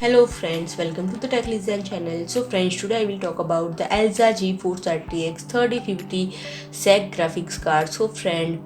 Hello friends, welcome to the Tech Listen channel. So friends, today I will talk about the ELSA GeForce RTX 3050 SAC graphics card. So friend,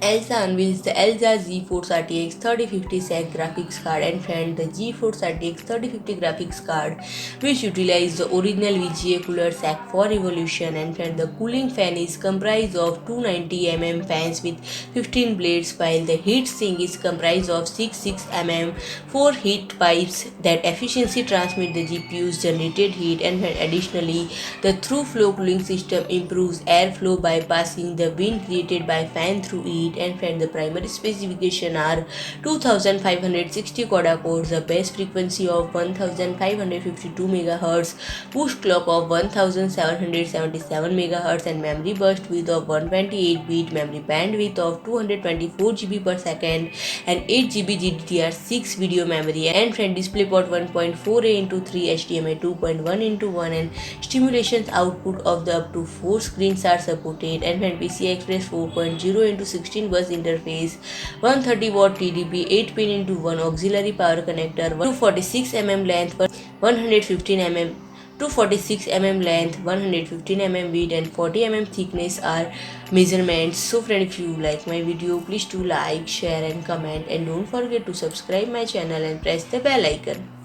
ELSA unveils the ELSA GeForce RTX 3050 SAC graphics card, and friend, the GeForce RTX 3050 graphics card which utilize the original VGA cooler SAC for evolution. And friend, the cooling fan is comprised of 290 fans with 15 blades, while the heat sink is comprised of 6 mm 4 heat pipes that efficiently transmit the GPU's generated heat. And additionally, the through flow cooling system improves airflow by passing the wind created by fan through it. And friend, the primary specification are 2560 CUDA cores, the base frequency of 1552 MHz, boost clock of 1777 MHz, and memory burst width of 128-bit, memory bandwidth of 224 GB per second, and 8 GB GDDR6 video memory. And friend, DisplayPort 1.4a into 3, HDMI 2.1 into 1, and stimulations output of the up to 4 screens are supported. And friend, PCI Express 4.0 into 16 bus interface, 130 watt TDP, 8 pin into 1 auxiliary power connector, 246 mm length, 115 mm 246 mm length, 115 mm width, and 40 mm thickness are measurements. So friend, if you like my video, please do like, share and comment, and don't forget to subscribe my channel and press the bell icon.